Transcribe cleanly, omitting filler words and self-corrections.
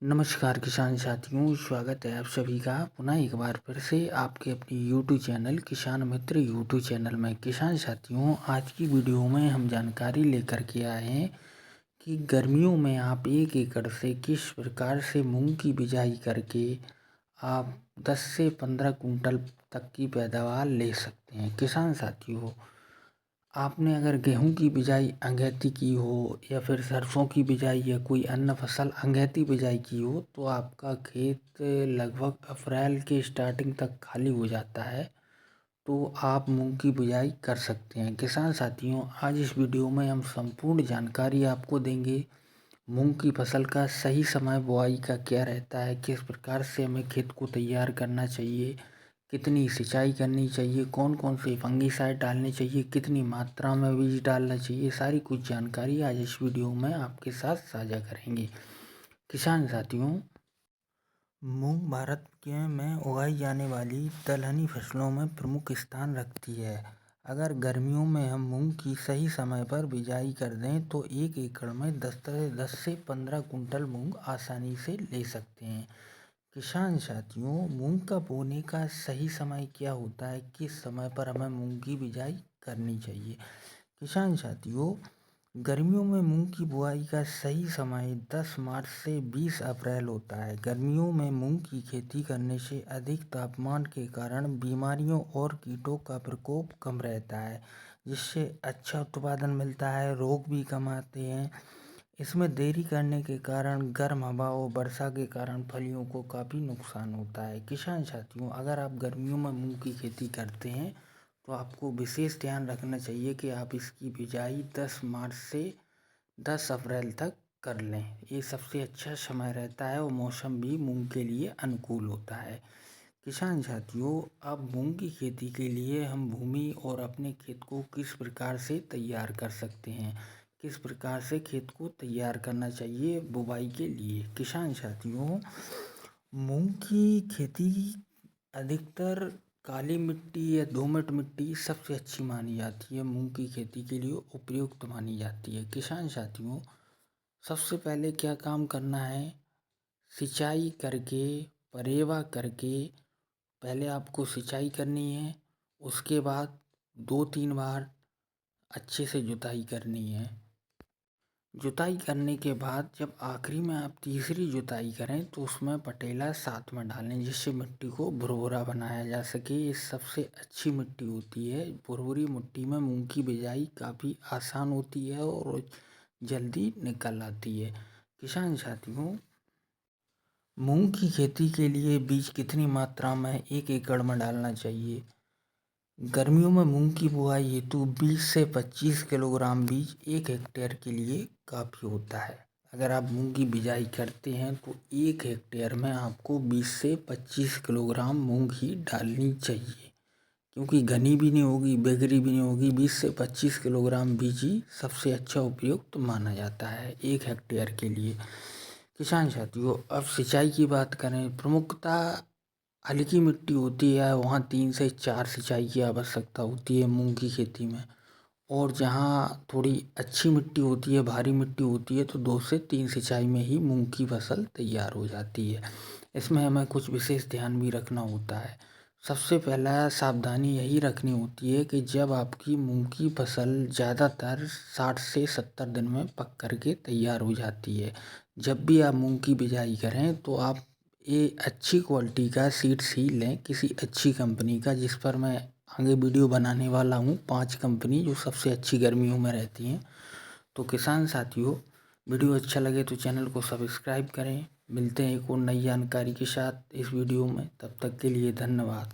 नमस्कार किसान साथियों, स्वागत है आप सभी का पुनः एक बार फिर से आपके अपनी यूट्यूब चैनल किसान मित्र यूट्यूब चैनल में। किसान साथियों, आज की वीडियो में हम जानकारी लेकर के आए हैं कि गर्मियों में आप 1 एकड़ से किस प्रकार से मूंग की बिजाई करके आप 10 से 15 कुंटल तक की पैदावार ले सकते हैं। किसान साथियों, आपने अगर गेहूं की बिजाई अंगैती की हो या फिर सरसों की बिजाई या कोई अन्य फसल अंगैती बिजाई की हो तो आपका खेत लगभग अप्रैल के स्टार्टिंग तक खाली हो जाता है, तो आप मूंग की बिजाई कर सकते हैं। किसान साथियों, आज इस वीडियो में हम संपूर्ण जानकारी आपको देंगे। मूंग की फसल का सही समय बुआई का क्या रहता है, किस प्रकार से हमें खेत को तैयार करना चाहिए, कितनी सिंचाई करनी चाहिए, कौन कौन से फंगिसाइड डालने चाहिए, कितनी मात्रा में बीज डालना चाहिए, सारी कुछ जानकारी आज इस वीडियो में आपके साथ साझा करेंगे। किसान साथियों, मूंग भारत के में उगाई जाने वाली दलहनी फसलों में प्रमुख स्थान रखती है। अगर गर्मियों में हम मूंग की सही समय पर बिजाई कर दें तो 1 एकड़ में 10 से 15 कुंटल मूंग आसानी से ले सकते हैं। किसान साथियों, मूंग का बोने का सही समय क्या होता है, किस समय पर हमें मूंग की बिजाई करनी चाहिए। किसान साथियों, गर्मियों में मूंग की बुआई का सही समय 10 मार्च से 20 अप्रैल होता है। गर्मियों में मूंग की खेती करने से अधिक तापमान के कारण बीमारियों और कीटों का प्रकोप कम रहता है, जिससे अच्छा उत्पादन मिलता है, रोग भी कम आते हैं। इसमें देरी करने के कारण गर्म हवा और वर्षा के कारण फलियों को काफ़ी नुकसान होता है। किसान साथियों, अगर आप गर्मियों में मूंग की खेती करते हैं तो आपको विशेष ध्यान रखना चाहिए कि आप इसकी बिजाई 10 मार्च से 10 अप्रैल तक कर लें। ये सबसे अच्छा समय रहता है और मौसम भी मूंग के लिए अनुकूल होता है। किसान साथियों, अब मूंग की खेती के लिए हम भूमि और अपने खेत को किस प्रकार से तैयार कर सकते हैं, किस प्रकार से खेत को तैयार करना चाहिए बुवाई के लिए। किसान साथियों, मूंग की खेती अधिकतर काली मिट्टी या दोमट मिट्टी सबसे अच्छी मानी जाती है, मूंग की खेती के लिए उपयुक्त मानी जाती है। किसान साथियों, सबसे पहले क्या काम करना है, सिंचाई करके, परेवा करके पहले आपको सिंचाई करनी है। उसके बाद 2-3 बार अच्छे से जुताई करनी है। जुताई करने के बाद जब आखिरी में आप तीसरी जुताई करें तो उसमें पटेला साथ में डालें, जिससे मिट्टी को भुरभुरा बनाया जा सके। ये सबसे अच्छी मिट्टी होती है। भुरभुरी मिट्टी में मूंग की बिजाई काफ़ी आसान होती है और जल्दी निकल आती है। किसान साथियों, मूंग की खेती के लिए बीज कितनी मात्रा में 1 एकड़ में डालना चाहिए। गर्मियों में मूंग की बुआई हेतु 20 से 25 किलोग्राम बीज 1 हेक्टेयर के लिए काफ़ी होता है। अगर आप मूंग की बिजाई करते हैं तो 1 हेक्टेयर में आपको 20 से 25 किलोग्राम मूंग ही डालनी चाहिए, क्योंकि घनी भी नहीं होगी, बेगरी भी नहीं होगी। 20 से 25 किलोग्राम बीज ही सबसे अच्छा उपयुक्त माना जाता है 1 हेक्टेयर के लिए। किसान साथियों, अब सिंचाई की बात करें, प्रमुखतः हल्की मिट्टी होती है वहाँ 3 से 4 सिंचाई की आवश्यकता होती है मूंग की खेती में, और जहाँ थोड़ी अच्छी मिट्टी होती है, भारी मिट्टी होती है, तो 2 से 3 सिंचाई में ही मूंग की फसल तैयार हो जाती है। इसमें हमें कुछ विशेष ध्यान भी रखना होता है। सबसे पहला सावधानी यही रखनी होती है कि जब आपकी मूंग की फसल ज़्यादातर 60 से 70 दिन में पक करके तैयार हो जाती है, जब भी आप मूंग की बिजाई करें तो आप ये अच्छी क्वालिटी का सीड्स ही लें, किसी अच्छी कंपनी का, जिस पर मैं आगे वीडियो बनाने वाला हूँ। 5 कंपनी जो सबसे अच्छी गर्मियों में रहती हैं। तो किसान साथियों, वीडियो अच्छा लगे तो चैनल को सब्सक्राइब करें। मिलते हैं एक और नई जानकारी के साथ इस वीडियो में, तब तक के लिए धन्यवाद।